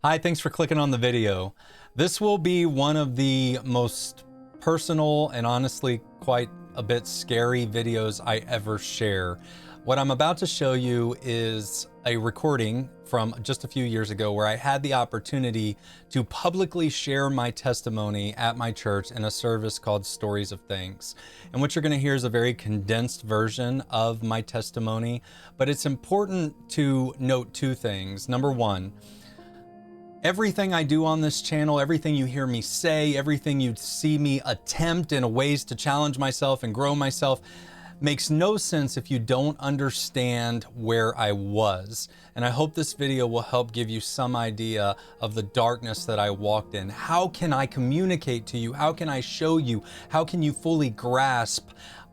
Hi, thanks for clicking on the video. This will be one of the most personal and honestly quite a bit scary videos I ever share. What I'm about to show you is a recording from just a few years ago where I had the opportunity to publicly share my testimony at my church in a service called Stories of Thanks. And what you're going to hear is a very condensed version of my testimony, but it's important to note two things. Number one, everything I do on this channel, everything you hear me say, everything you see me attempt in ways to challenge myself and grow myself makes no sense if you don't understand where I was. And I hope this video will help give you some idea of the darkness that I walked in. How can I communicate to you? How can I show you? How can you fully grasp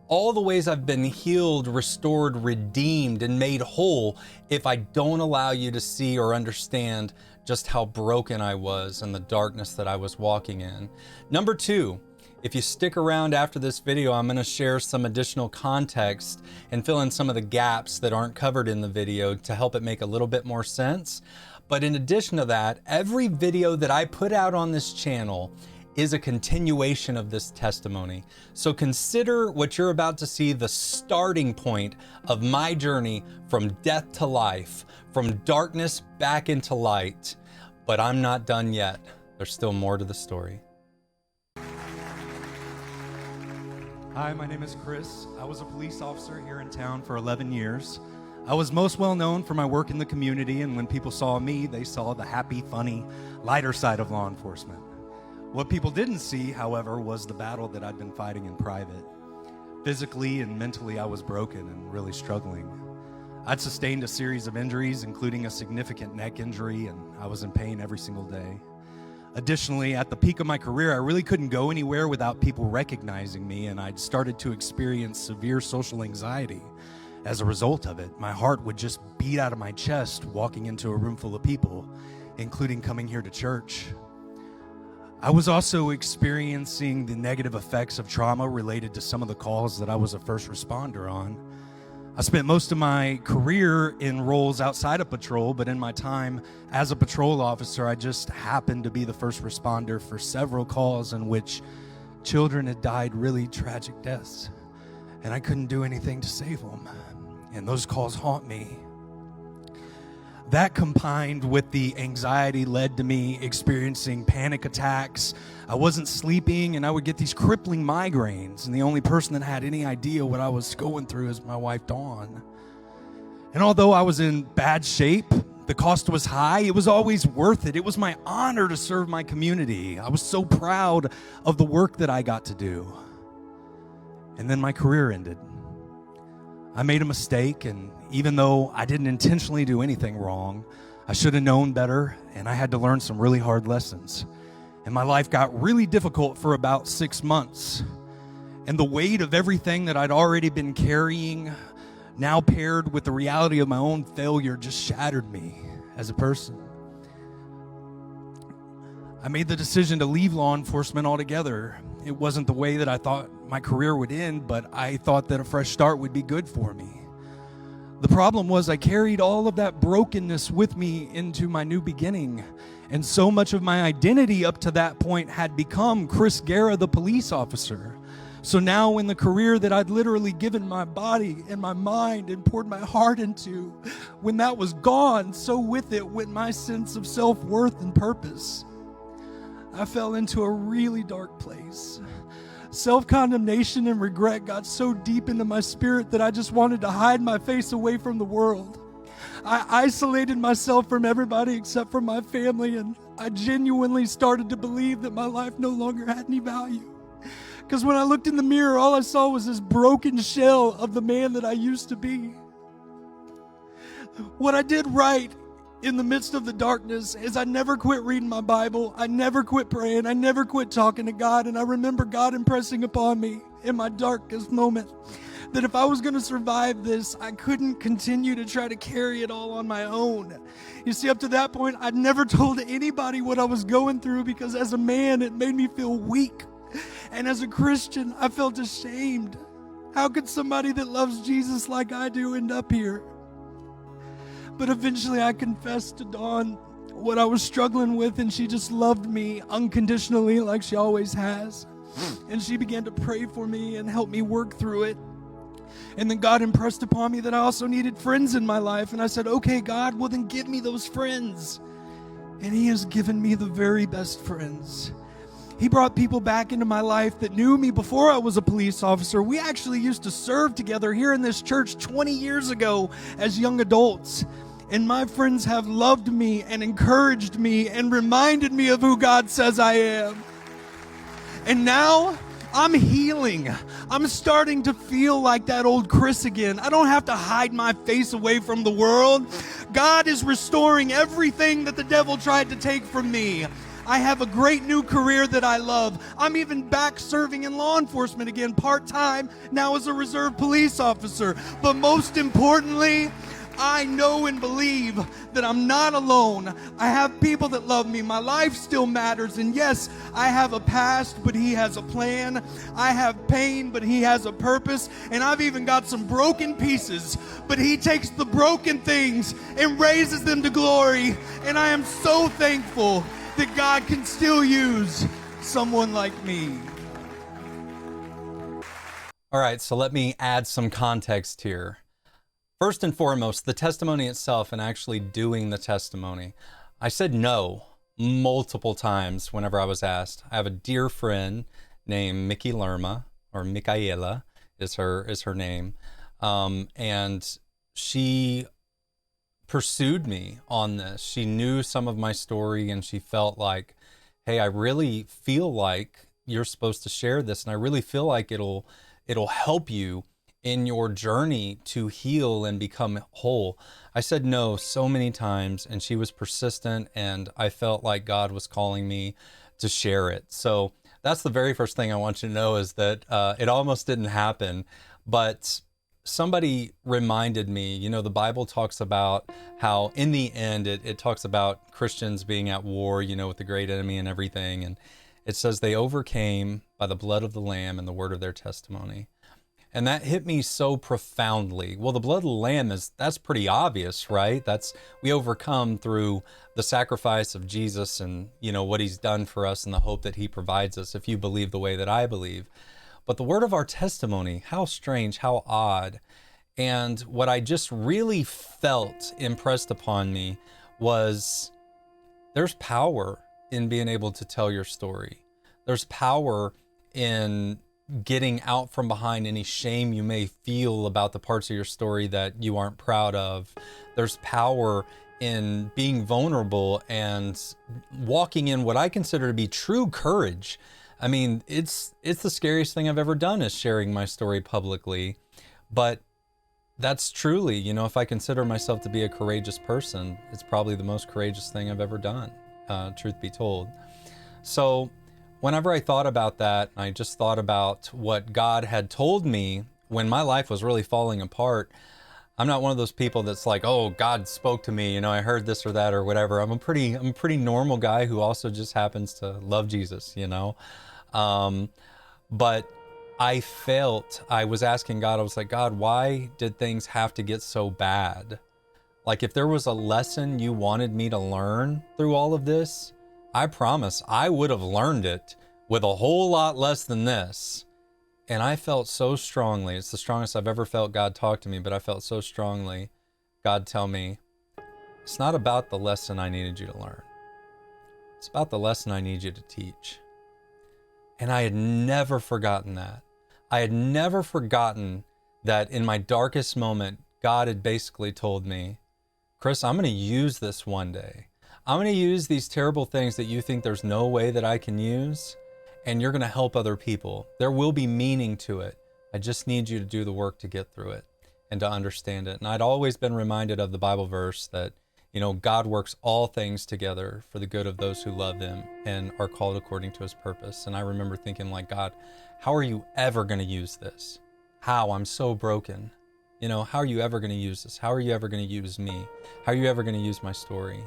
all the ways I've been healed, restored, redeemed, and made whole if I don't allow you to see or understand just how broken I was and the darkness that I was walking in? Number two, if you stick around after this video, I'm going to share some additional context and fill in some of the gaps that aren't covered in the video to help it make a little bit more sense. But in addition to that, every video that I put out on this channel is a continuation of this testimony. So consider what you're about to see the starting point of my journey from death to life, from darkness back into light. But I'm not done yet. There's still more to the story. Hi, my name is Chris. I was a police officer here in town for 11 years. I was most well known for my work in the community, and when people saw me, they saw the happy, funny, lighter side of law enforcement. What people didn't see, however, was the battle that I'd been fighting in private. Physically and mentally, I was broken and really struggling. I'd sustained a series of injuries, including a significant neck injury, and I was in pain every single day. Additionally, at the peak of my career, I really couldn't go anywhere without people recognizing me, and I'd started to experience severe social anxiety. As a result of it, my heart would just beat out of my chest walking into a room full of people, including coming here to church. I was also experiencing the negative effects of trauma related to some of the calls that I was a first responder on. I spent most of my career in roles outside of patrol, but in my time as a patrol officer, I just happened to be the first responder for several calls in which children had died really tragic deaths, and I couldn't do anything to save them. And those calls haunt me. That combined with the anxiety led to me experiencing panic attacks. I wasn't sleeping and I would get these crippling migraines, and the only person that had any idea what I was going through is my wife, Dawn. And although I was in bad shape, the cost was high, it was always worth it. It was my honor to serve my community. I was so proud of the work that I got to do. And then my career ended. I made a mistake, and even though I didn't intentionally do anything wrong, I should have known better, and I had to learn some really hard lessons. And my life got really difficult for about 6 months. And the weight of everything that I'd already been carrying, now paired with the reality of my own failure, just shattered me as a person. I made the decision to leave law enforcement altogether. It wasn't the way that I thought my career would end, but I thought that a fresh start would be good for me. The problem was I carried all of that brokenness with me into my new beginning, and so much of my identity up to that point had become Chris Guerra, the police officer. So now in the career that I'd literally given my body and my mind and poured my heart into, when that was gone, so with it went my sense of self-worth and purpose. I fell into a really dark place. Self-condemnation and regret got so deep into my spirit that I just wanted to hide my face away from the world. I isolated myself from everybody except for my family, and I genuinely started to believe that my life no longer had any value. Because when I looked in the mirror, all I saw was this broken shell of the man that I used to be. What I did right in the midst of the darkness is I never quit reading my Bible. I never quit praying. I never quit talking to God. And I remember God impressing upon me in my darkest moment that if I was going to survive this, I couldn't continue to try to carry it all on my own. You see, up to that point, I'd never told anybody what I was going through because as a man, it made me feel weak. And as a Christian, I felt ashamed. How could somebody that loves Jesus like I do end up here? But eventually I confessed to Dawn what I was struggling with, and she just loved me unconditionally like she always has. And she began to pray for me and help me work through it. And then God impressed upon me that I also needed friends in my life. And I said, okay, God, well then give me those friends. And He has given me the very best friends. He brought people back into my life that knew me before I was a police officer. We actually used to serve together here in this church 20 years ago as young adults. And my friends have loved me and encouraged me and reminded me of who God says I am. And now I'm healing. I'm starting to feel like that old Chris again. I don't have to hide my face away from the world. God is restoring everything that the devil tried to take from me. I have a great new career that I love. I'm even back serving in law enforcement again, part-time, now as a reserve police officer. But most importantly, I know and believe that I'm not alone. I have people that love me. My life still matters. And yes, I have a past, but He has a plan. I have pain, but He has a purpose. And I've even got some broken pieces, but He takes the broken things and raises them to glory. And I am so thankful that God can still use someone like me. All right, so let me add some context here. First and foremost, the testimony itself and actually doing the testimony. I said no multiple times whenever I was asked. I have a dear friend named Mickey Lerma, or Micaela is her name, and she pursued me on this. She knew some of my story, and she felt like, hey, I really feel like you're supposed to share this, and I really feel like it'll help you in your journey to heal and become whole. I said no so many times, and she was persistent, and I felt like God was calling me to share it. So that's the very first thing I want you to know, is that it almost didn't happen, but somebody reminded me, you know, the Bible talks about how in the end, it talks about Christians being at war, you know, with the great enemy and everything. And it says they overcame by the blood of the Lamb and the word of their testimony. And that hit me so profoundly. Well, the blood of the Lamb that's pretty obvious, right? We overcome through the sacrifice of Jesus and, you know, what He's done for us and the hope that He provides us, if you believe the way that I believe. But the word of our testimony, how strange, how odd. And what I just really felt impressed upon me was there's power in being able to tell your story. There's power in getting out from behind any shame you may feel about the parts of your story that you aren't proud of. There's power in being vulnerable and walking in what I consider to be true courage. I mean, it's the scariest thing I've ever done, is sharing my story publicly. But that's truly, you know, if I consider myself to be a courageous person, it's probably the most courageous thing I've ever done, truth be told. So whenever I thought about that, I just thought about what God had told me when my life was really falling apart. I'm not one of those people that's like, oh, God spoke to me, you know, I heard this or that or whatever. I'm a pretty normal guy who also just happens to love Jesus, you know. But I was asking God, I was like, God, why did things have to get so bad? Like, if there was a lesson you wanted me to learn through all of this, I promise I would have learned it with a whole lot less than this. And I felt so strongly, it's the strongest I've ever felt God talk to me, but I felt so strongly God tell me, it's not about the lesson I needed you to learn. It's about the lesson I need you to teach. And I had never forgotten that. I had never forgotten that in my darkest moment, God had basically told me, Chris, I'm going to use this one day. I'm going to use these terrible things that you think there's no way that I can use, and you're going to help other people. There will be meaning to it. I just need you to do the work to get through it and to understand it. And I'd always been reminded of the Bible verse that, you know, God works all things together for the good of those who love Him and are called according to His purpose. And I remember thinking, like, God, how are you ever going to use this? How? I'm so broken. You know, how are you ever going to use this? How are you ever going to use me? How are you ever going to use my story?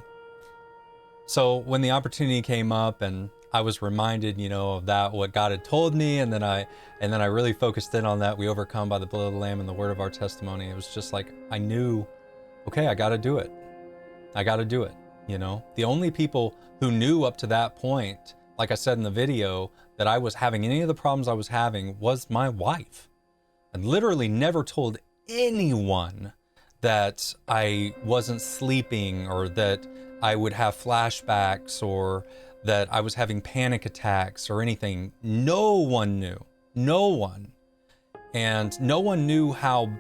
So when the opportunity came up and I was reminded, you know, of that, what God had told me, and then I really focused in on that. We overcome by the blood of the Lamb and the word of our testimony. It was just like, I knew, okay, I got to do it. I got to do it. You know, the only people who knew up to that point, like I said in the video, that I was having any of the problems I was having was my wife. I literally never told anyone that I wasn't sleeping, or that I would have flashbacks, or that I was having panic attacks or anything. No one knew. No one. And no one knew how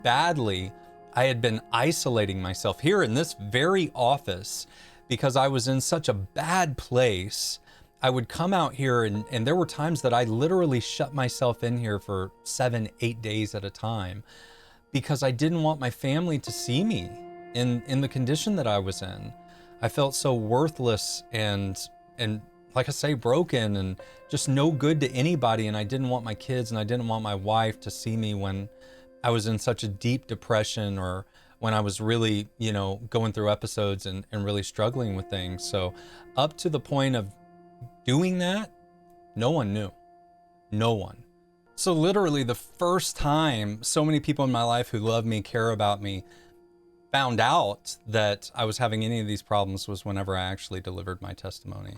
badly I had been isolating myself here in this very office, because I was in such a bad place. I would come out here and there were times that I literally shut myself in here for 7, 8 days at a time, because I didn't want my family to see me in the condition that I was in. I felt so worthless and like I say, broken and just no good to anybody. And I didn't want my kids and I didn't want my wife to see me when I was in such a deep depression, or when I was really, you know, going through episodes and really struggling with things. So up to the point of doing that, no one knew. No one. So literally the first time so many people in my life who love me, care about me, found out that I was having any of these problems was whenever I actually delivered my testimony.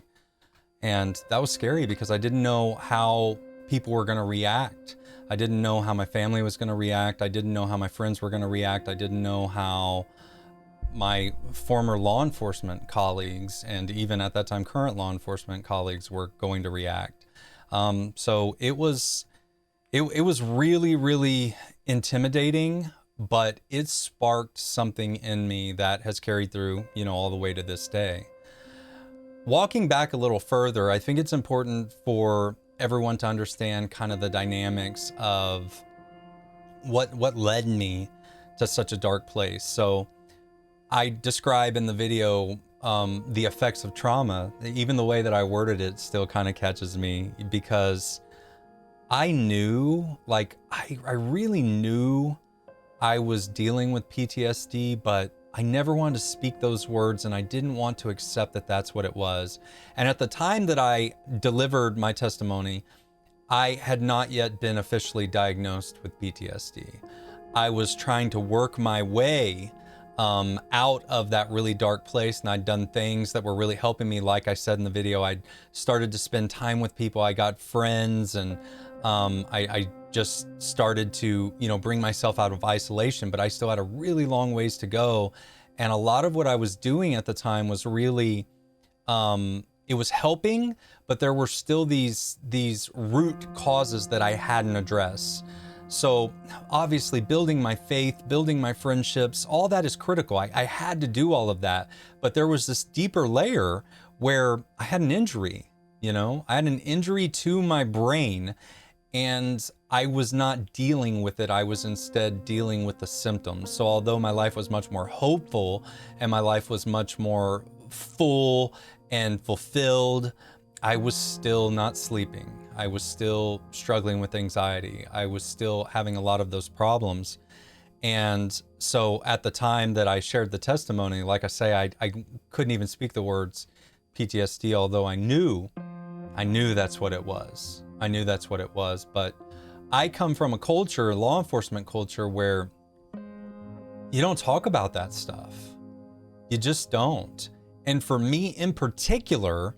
And that was scary, because I didn't know how people were going to react. I didn't know how my family was going to react. I didn't know how my friends were going to react. I didn't know how my former law enforcement colleagues, and even at that time current law enforcement colleagues, were going to react. So it was really, really intimidating, but it sparked something in me that has carried through, you know, all the way to this day. Walking back a little further, I think it's important for everyone to understand kind of the dynamics of what led me to such a dark place. So I describe in the video the effects of trauma. Even the way that I worded it still kind of catches me, because I knew, like, I really knew I was dealing with PTSD, but I never wanted to speak those words, and I didn't want to accept that that's what it was. And at the time that I delivered my testimony, I had not yet been officially diagnosed with PTSD. I was trying to work my way out of that really dark place, and I'd done things that were really helping me. Like I said in the video, I'd started to spend time with people. I got friends, and I just started to, you know, bring myself out of isolation, but I still had a really long ways to go. And a lot of what I was doing at the time was really, it was helping, but there were still these root causes that I hadn't addressed. So obviously building my faith, building my friendships, all that is critical. I had to do all of that, but there was this deeper layer where I had an injury, you know, I had an injury to my brain, and I was not dealing with it. I was instead dealing with the symptoms. So although my life was much more hopeful and my life was much more full and fulfilled, I was still not sleeping. I was still struggling with anxiety. I was still having a lot of those problems. And so at the time that I shared the testimony, like I say, I couldn't even speak the words PTSD, although I knew that's what it was. I knew that's what it was. But I come from a culture, law enforcement culture, where you don't talk about that stuff. You just don't. And for me in particular,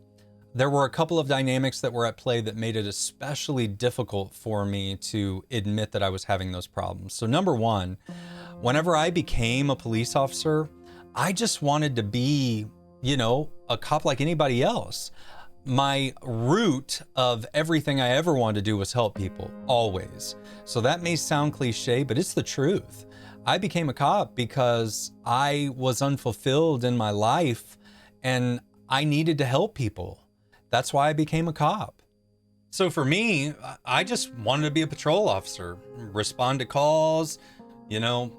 there were a couple of dynamics that were at play that made it especially difficult for me to admit that I was having those problems. So number one, whenever I became a police officer, I just wanted to be, you know, a cop like anybody else. My root of everything I ever wanted to do was help people, always. So that may sound cliche, but it's the truth. I became a cop because I was unfulfilled in my life and I needed to help people. That's why I became a cop. So for me, I just wanted to be a patrol officer, respond to calls, you know,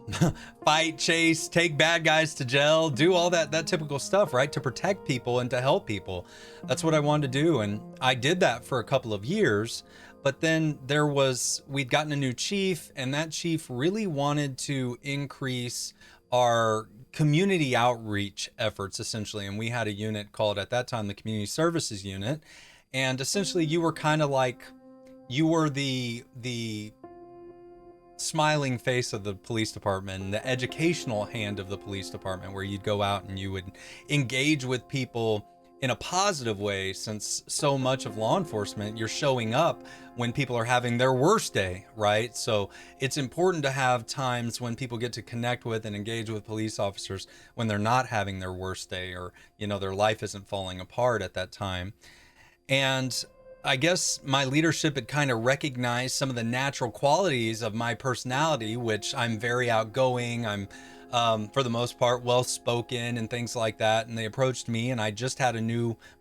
fight, chase, take bad guys to jail, do all that typical stuff, right? To protect people and to help people. That's what I wanted to do. And I did that for a couple of years, but then we'd gotten a new chief, and that chief really wanted to increase our community outreach efforts, essentially. And we had a unit called, at that time, the Community Services Unit. And essentially you were kind of like, you were the smiling face of the police department and the educational hand of the police department, where you'd go out and you would engage with people in a positive way, since so much of law enforcement, you're showing up when people are having their worst day, right? So it's important to have times when people get to connect with and engage with police officers when they're not having their worst day, or, you know, their life isn't falling apart at that time. And I guess my leadership had kind of recognized some of the natural qualities of my personality, which I'm very outgoing. I'm, for the most part, well-spoken and things like that. And they approached me, and I just had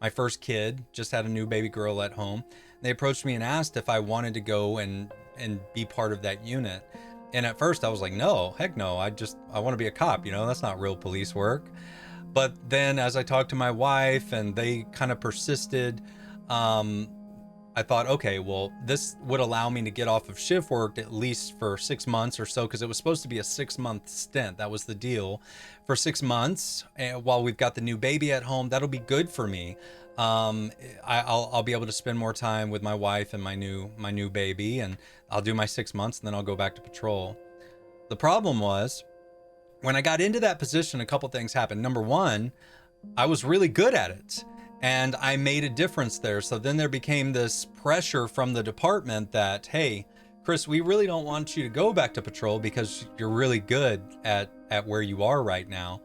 my first kid, just had a new baby girl at home. They approached me and asked if I wanted to go and be part of that unit. And at first I was like, no, heck no. I want to be a cop. You know, that's not real police work. But then as I talked to my wife and they kind of persisted, I thought, okay, well, this would allow me to get off of shift work at least for 6 months or so, because it was supposed to be a 6-month stint. That was the deal. For 6 months, while we've got the new baby at home, that'll be good for me. I'll be able to spend more time with my wife and my new baby, and I'll do my 6 months, and then I'll go back to patrol. The problem was, when I got into that position, a couple things happened. Number one, I was really good at it, and I made a difference there. So then there became this pressure from the department that, hey, Chris, we really don't want you to go back to patrol because you're really good at where you are right now.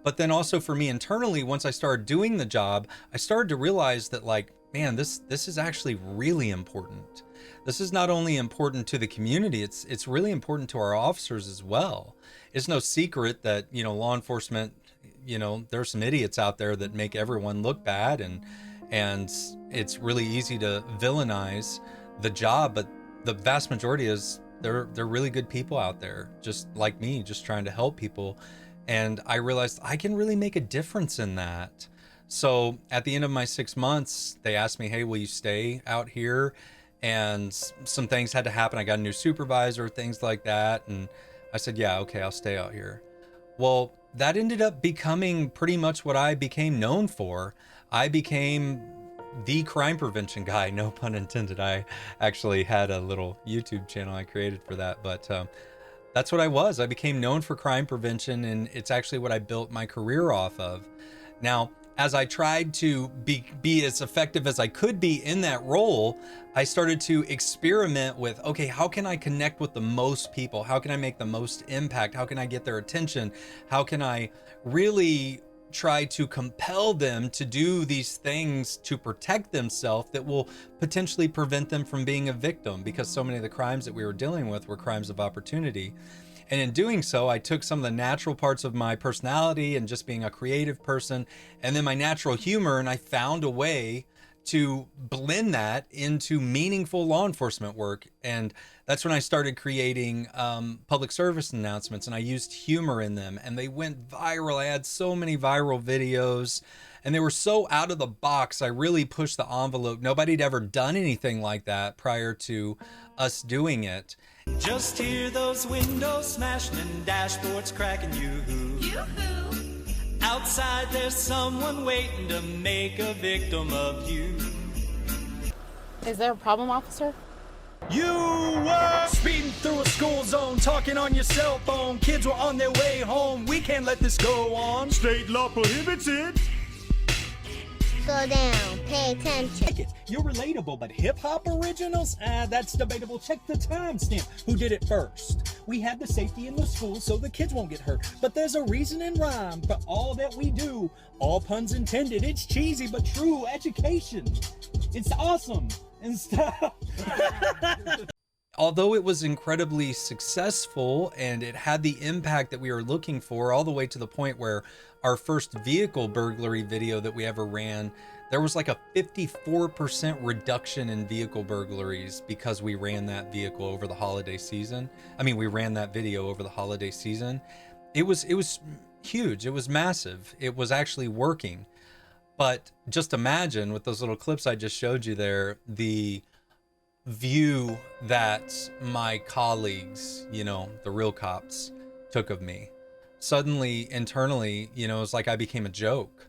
But then also for me internally, once I started doing the job, I started to realize that, like, man, this is actually really important. This is not only important to the community, it's really important to our officers as well. It's no secret that, you know, law enforcement, you know, there's some idiots out there that make everyone look bad, and it's really easy to villainize the job, but the vast majority is they're really good people out there, just like me, just trying to help people. And I realized I can really make a difference in that. So at the end of my 6 months, they asked me, hey, will you stay out here? And some things had to happen. I got a new supervisor, things like that. And I said, yeah, okay, I'll stay out here. Well, that ended up becoming pretty much what I became known for. I became the crime prevention guy, no pun intended. I actually had a little YouTube channel I created for that, but that's what I was. I became known for crime prevention, and it's actually what I built my career off of. Now, as I tried to be as effective as I could be in that role, I started to experiment with, okay, how can I connect with the most people? How can I make the most impact? How can I get their attention? How can I really try to compel them to do these things to protect themselves that will potentially prevent them from being a victim? Because so many of the crimes that we were dealing with were crimes of opportunity. And in doing so, I took some of the natural parts of my personality and just being a creative person, and then my natural humor, and I found a way to blend that into meaningful law enforcement work. And that's when I started creating public service announcements, and I used humor in them, and they went viral. I had so many viral videos, and they were so out of the box. I really pushed the envelope. Nobody had ever done anything like that prior to us doing it. Just hear those windows smashing and dashboards cracking. Yoo-hoo. Outside there's someone waiting to make a victim of you. Is there a problem, officer? You were speeding through a school zone, talking on your cell phone. Kids were on their way home. We can't let this go on. State law prohibits it. Slow down, pay attention. You're relatable, but hip-hop originals? That's debatable. Check the timestamp. Who did it first? We had the safety in the school so the kids won't get hurt. But there's a reason and rhyme for all that we do. All puns intended. It's cheesy but true. Education. It's awesome and stuff. Although it was incredibly successful and it had the impact that we were looking for, all the way to the point where our first vehicle burglary video that we ever ran, there was like a 54% reduction in vehicle burglaries because we ran that vehicle over the holiday season. I mean, we ran that video over the holiday season. It was huge. It was massive. It was actually working. But just imagine, with those little clips I just showed you there, the view that my colleagues, you know, the real cops, took of me. Suddenly, internally, you know, it's like I became a joke.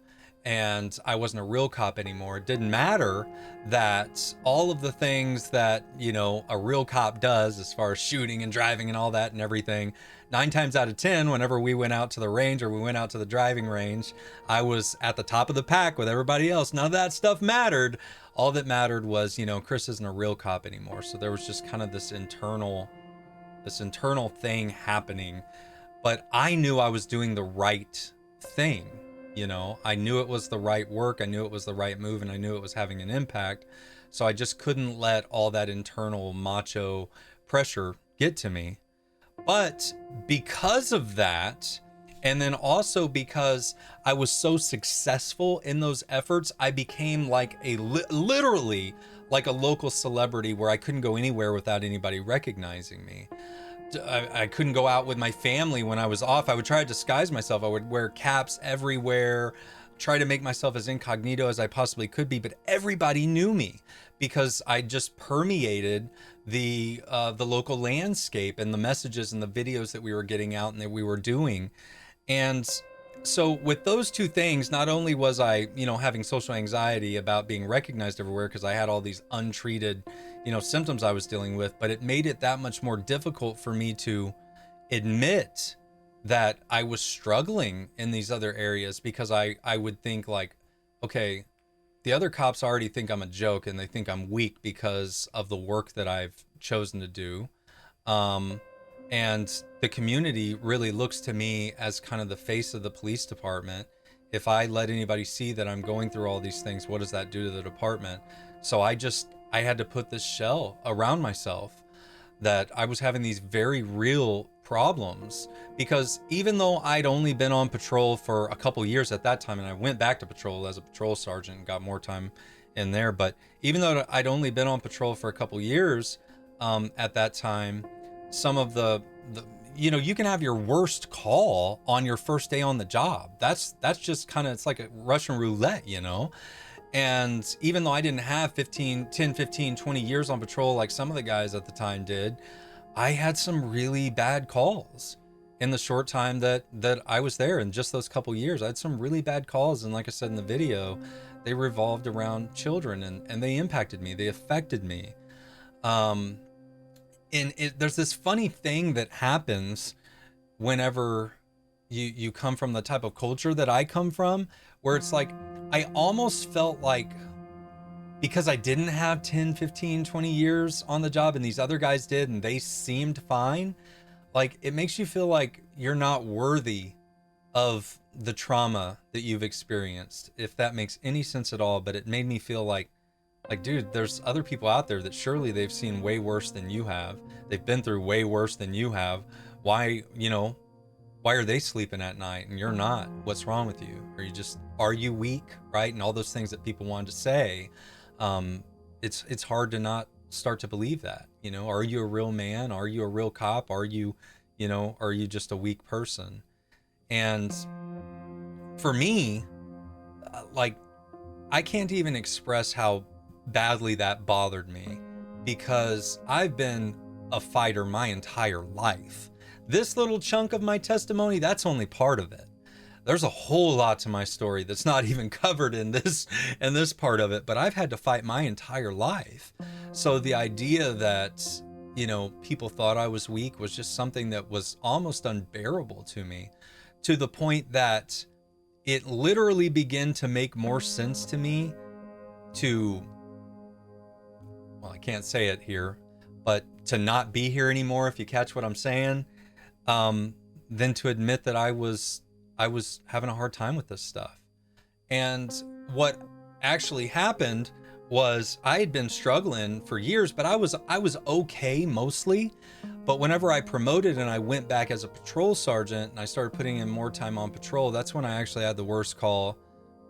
and I wasn't a real cop anymore. It didn't matter that all of the things that, you know, a real cop does as far as shooting and driving and all that and everything, 9 times out of 10, whenever we went out to the range or we went out to the driving range, I was at the top of the pack with everybody else. None of that stuff mattered. All that mattered was, you know, Chris isn't a real cop anymore. So there was just kind of this internal thing happening, but I knew I was doing the right thing. You know, I knew it was the right work. I knew it was the right move, and I knew it was having an impact. So I just couldn't let all that internal macho pressure get to me. But because of that, and then also because I was so successful in those efforts, I became like literally like a local celebrity where I couldn't go anywhere without anybody recognizing me. I couldn't go out with my family when I was off. I would try to disguise myself. I would wear caps everywhere, try to make myself as incognito as I possibly could be, but everybody knew me because I just permeated the local landscape and the messages and the videos that we were getting out and that we were doing. And so with those two things, not only was I, you know, having social anxiety about being recognized everywhere because I had all these untreated, you know, symptoms I was dealing with, but it made it that much more difficult for me to admit that I was struggling in these other areas because I would think like, okay, the other cops already think I'm a joke and they think I'm weak because of the work that I've chosen to do. And the community really looks to me as kind of the face of the police department. If I let anybody see that I'm going through all these things, what does that do to the department? So I had to put this shell around myself that I was having these very real problems, because even though I'd only been on patrol for a couple years at that time, and I went back to patrol as a patrol sergeant and got more time in there, but even though I'd only been on patrol for a couple years at that time, some of the you know, you can have your worst call on your first day on the job. That's just kind of, it's like a Russian roulette, you know? And even though I didn't have 10, 15, 20 years on patrol like some of the guys at the time did, I had some really bad calls in the short time that I was there. In just those couple years, I had some really bad calls. And like I said in the video, they revolved around children and they impacted me. They affected me. There's this funny thing that happens whenever you come from the type of culture that I come from, where it's like, I almost felt like, because I didn't have 10, 15, 20 years on the job and these other guys did, and they seemed fine, like it makes you feel like you're not worthy of the trauma that you've experienced, if that makes any sense at all. But it made me feel like, dude, there's other people out there that surely they've seen way worse than you have. They've been through way worse than you have. Why are they sleeping at night and you're not? What's wrong with you? Are you weak, right? And all those things that people wanted to say. It's hard to not start to believe that, you know. Are you a real man? Are you a real cop? Are you just a weak person? And for me, I can't even express how badly that bothered me, because I've been a fighter my entire life. This little chunk of my testimony, that's only part of it. There's a whole lot to my story that's not even covered in this part of it, but I've had to fight my entire life. So the idea that, you know, people thought I was weak was just something that was almost unbearable to me, to the point that it literally began to make more sense to me well, I can't say it here, but to not be here anymore, if you catch what I'm saying, than to admit that I was having a hard time with this stuff. And what actually happened was, I had been struggling for years, but I was okay mostly. But whenever I promoted and I went back as a patrol sergeant and I started putting in more time on patrol, that's when I actually had the worst call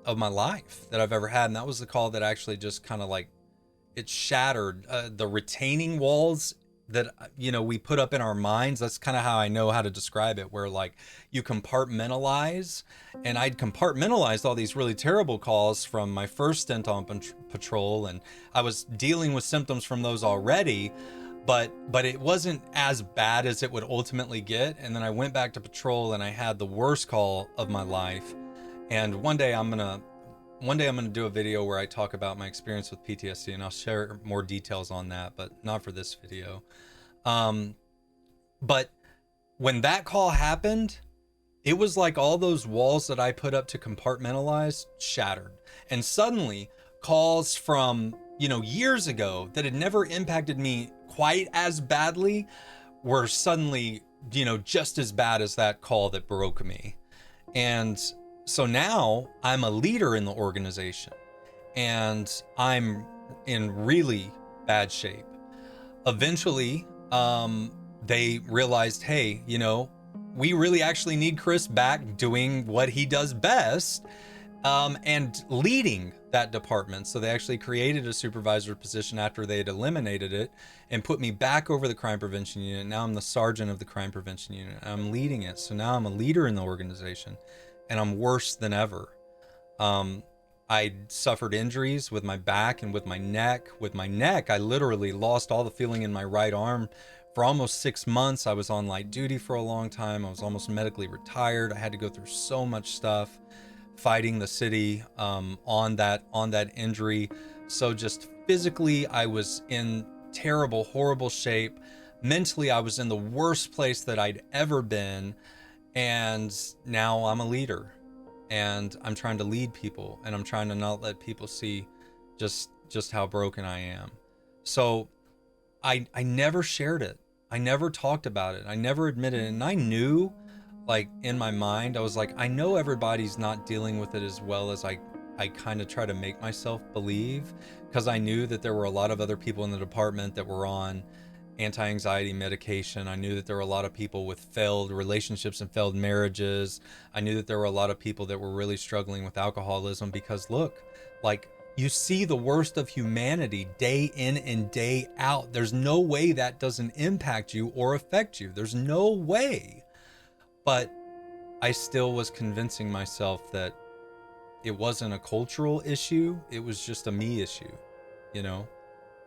of my life that I've ever had. And that was the call that actually just kind of like, it shattered the retaining walls that, you know, we put up in our minds. That's kind of how I know how to describe it, where like you compartmentalize, and I'd compartmentalized all these really terrible calls from my first stint on patrol, and I was dealing with symptoms from those already, but it wasn't as bad as it would ultimately get. And then I went back to patrol and I had the worst call of my life. And one day I'm gonna one day I'm going to do a video where I talk about my experience with PTSD, and I'll share more details on that, but not for this video. But when that call happened, it was like all those walls that I put up to compartmentalize shattered. And suddenly calls from, years ago that had never impacted me quite as badly were suddenly, just as bad as that call that broke me. And so now I'm a leader in the organization, and I'm in really bad shape. Eventually, they realized, hey, we really actually need Chris back doing what he does best, and leading that department. So they actually created a supervisor position after they had eliminated it and put me back over the crime prevention unit. Now I'm the sergeant of the crime prevention unit. I'm leading it. So now I'm a leader in the organization, and I'm worse than ever. I suffered injuries with my back and with my neck. With my neck, I literally lost all the feeling in my right arm. For almost 6 months, I was on light duty for a long time. I was almost medically retired. I had to go through so much stuff fighting the city on that injury. So just physically, I was in terrible, horrible shape. Mentally, I was in the worst place that I'd ever been. And now I'm a leader, and I'm trying to lead people, and I'm trying to not let people see just how broken I am. So I never shared it. I never talked about it. I never admitted it. And I knew, like, in my mind, I was like, I know everybody's not dealing with it as well as I kind of try to make myself believe, because I knew that there were a lot of other people in the department that were on anti-anxiety medication. I knew that there were a lot of people with failed relationships and failed marriages. I knew that there were a lot of people that were really struggling with alcoholism, because look, like, you see the worst of humanity day in and day out. There's no way that doesn't impact you or affect you. There's no way. But I still was convincing myself that it wasn't a cultural issue. It was just a me issue.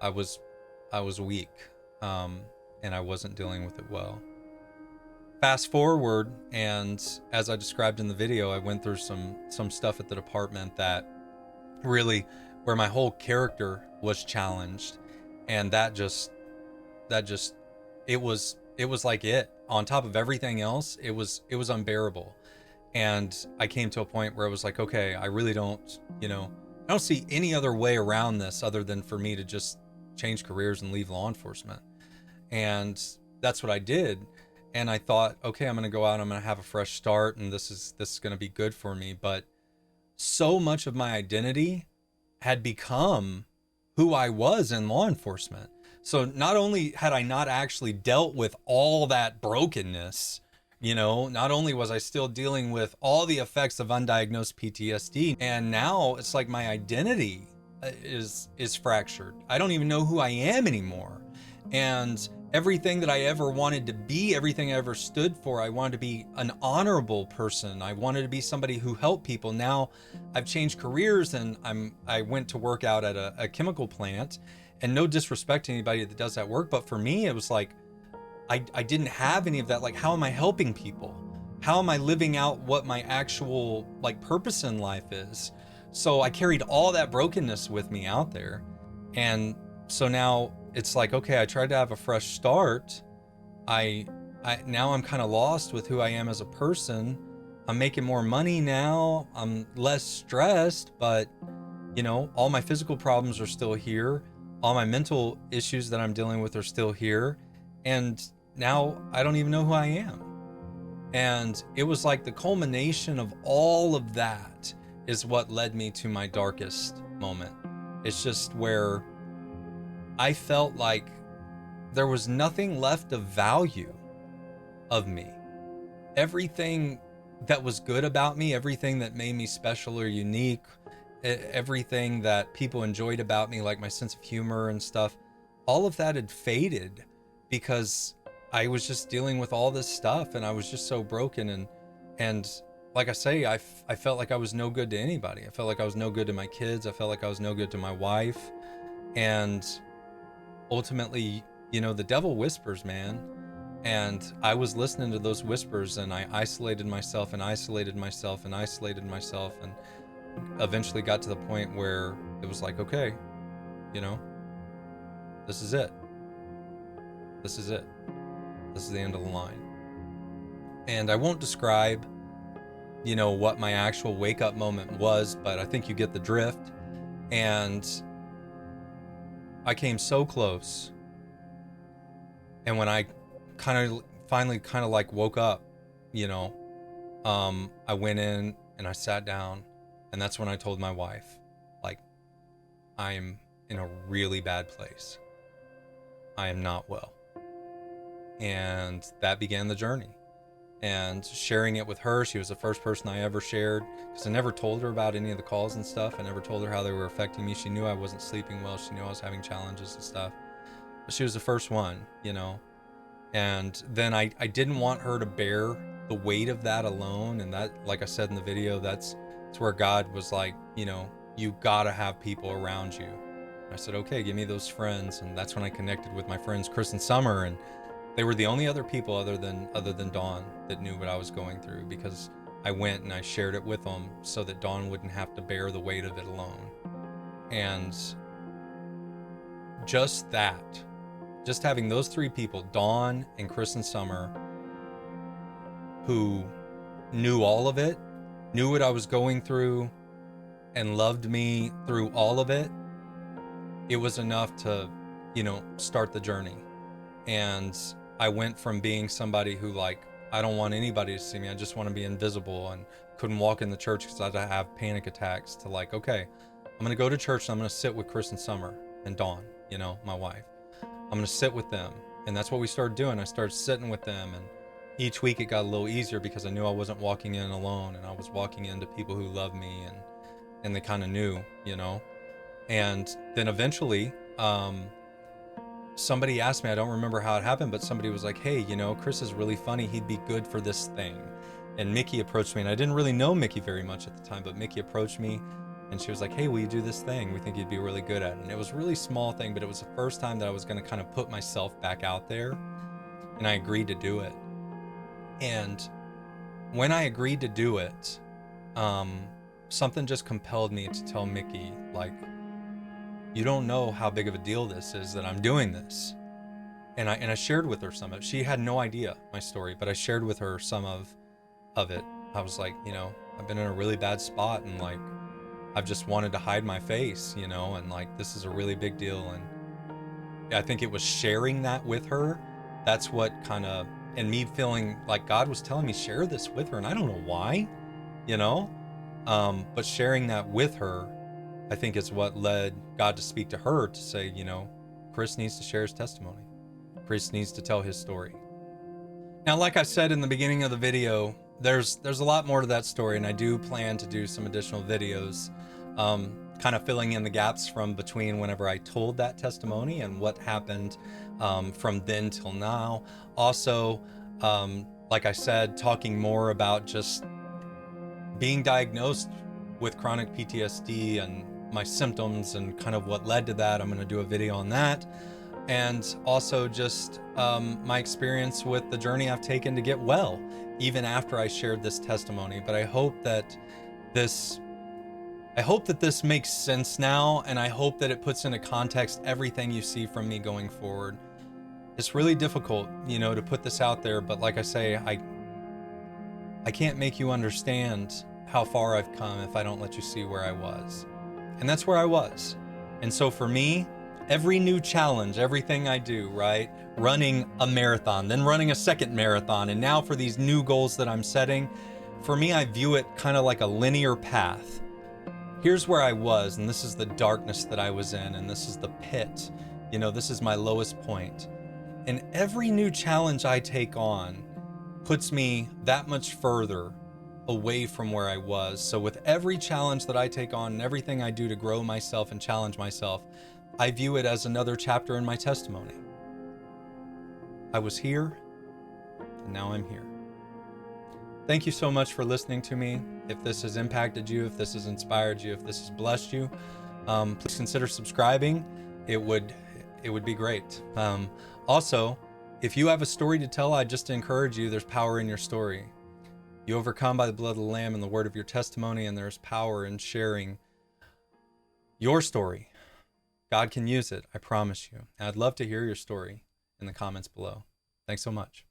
I was weak. And I wasn't dealing with it well. Fast forward, and as I described in the video, I went through some stuff at the department that really, where my whole character was challenged, and that just it was like it, on top of everything else, it was unbearable. And I came to a point where I was like, okay, I really don't, I don't see any other way around this other than for me to just change careers and leave law enforcement. And that's what I did. And I thought, okay, I'm going to go out, I'm going to have a fresh start, and this is going to be good for me. But so much of my identity had become who I was in law enforcement. So not only had I not actually dealt with all that brokenness, not only was I still dealing with all the effects of undiagnosed PTSD, and now it's like my identity is fractured. I don't even know who I am anymore. And everything that I ever wanted to be, everything I ever stood for, I wanted to be an honorable person. I wanted to be somebody who helped people. Now I've changed careers, and I went to work out at a chemical plant, and no disrespect to anybody that does that work, but for me, it was like, I didn't have any of that. Like, how am I helping people? How am I living out what my actual, like, purpose in life is? So I carried all that brokenness with me out there. And so now it's like, okay, I tried to have a fresh start. Now I'm kind of lost with who I am as a person. I'm making more money now. I'm less stressed, but all my physical problems are still here. All my mental issues that I'm dealing with are still here. And now I don't even know who I am. And it was like the culmination of all of that is what led me to my darkest moment. It's just where I felt like there was nothing left of value of me. Everything that was good about me, everything that made me special or unique, everything that people enjoyed about me, like my sense of humor and stuff, all of that had faded because I was just dealing with all this stuff, and I was just so broken. And like I say, I felt like I was no good to anybody. I felt like I was no good to my kids. I felt like I was no good to my wife. And ultimately, the devil whispers, man. And I was listening to those whispers, and I isolated myself and isolated myself and isolated myself. And eventually got to the point where it was like, okay, you know, this is it. This is it. This is the end of the line. And I won't describe, you know, what my actual wake up moment was, but I think you get the drift. And I came so close. And when I finally like woke up, you know, I went in and I sat down, and that's when I told my wife, like, I'm in a really bad place. I am not well. And that began the journey. And sharing it with her, she was the first person I ever shared, because I never told her about any of the calls and stuff. I never told her how they were affecting me. She knew I wasn't sleeping well. She knew I was having challenges and stuff. But she was the first one, you know. And then I didn't want her to bear the weight of that alone. And that, like I said in the video, that's where God was like, you know, you gotta have people around you. I said, okay, give me those friends. And that's when I connected with my friends Chris and Summer, and they were the only other people other than Dawn that knew what I was going through, because I went and I shared it with them so that Dawn wouldn't have to bear the weight of it alone. And just having those three people, Dawn and Chris and Summer, who knew all of it, knew what I was going through, and loved me through all of it, it was enough to, you know, start the journey. And I went from being somebody who, like, I don't want anybody to see me, I just want to be invisible, and couldn't walk in the church because I'd have panic attacks, to like, okay, I'm going to go to church and I'm going to sit with Chris and Summer and Dawn, you know, my wife. I'm going to sit with them. And that's what we started doing. I started sitting with them, and each week it got a little easier because I knew I wasn't walking in alone, and I was walking into people who loved me, and they kind of knew, you know. And then eventually, somebody asked me, I don't remember how it happened, but somebody was like, hey, you know, Chris is really funny. He'd be good for this thing. And Mickey approached me, and I didn't really know Mickey very much at the time, but Mickey approached me, and she was like, hey, will you do this thing? We think you'd be really good at it. And it was a really small thing, but it was the first time that I was going to kind of put myself back out there, and I agreed to do it. And when I agreed to do it, something just compelled me to tell Mickey, like, you don't know how big of a deal this is that I'm doing this. And I shared with her some of it. She had no idea my story, but I shared with her some of it. I was like, you know, I've been in a really bad spot, and like, I've just wanted to hide my face, you know, and like, this is a really big deal. And I think it was sharing that with her. That's what kind of, and me feeling like God was telling me, share this with her. And I don't know why, you know, but sharing that with her, I think is what led God to speak to her to say, you know, Chris needs to share his testimony. Chris needs to tell his story. Now, like I said in the beginning of the video, there's a lot more to that story, and I do plan to do some additional videos, kind of filling in the gaps from between whenever I told that testimony and what happened from then till now. Also, like I said, talking more about just being diagnosed with chronic PTSD and my symptoms and kind of what led to that. I'm going to do a video on that. And also just my experience with the journey I've taken to get well, even after I shared this testimony. But I hope that this makes sense now, and I hope that it puts into context everything you see from me going forward. It's really difficult, you know, to put this out there, but like I say, I can't make you understand how far I've come if I don't let you see where I was. And that's where I was. And so for me, every new challenge, everything I do, right? Running a marathon, then running a second marathon, and now for these new goals that I'm setting, for me, I view it kind of like a linear path. Here's where I was, and this is the darkness that I was in, and this is the pit. You know, this is my lowest point. And every new challenge I take on puts me that much further away from where I was. So with every challenge that I take on and everything I do to grow myself and challenge myself, I view it as another chapter in my testimony. I was here, and now I'm here. Thank you so much for listening to me. If this has impacted you, if this has inspired you, if this has blessed you, please consider subscribing. It would be great. Also, if you have a story to tell, I just encourage you, there's power in your story. You overcome by the blood of the Lamb and the word of your testimony, and there's power in sharing your story. God can use it, I promise you. And I'd love to hear your story in the comments below. Thanks so much.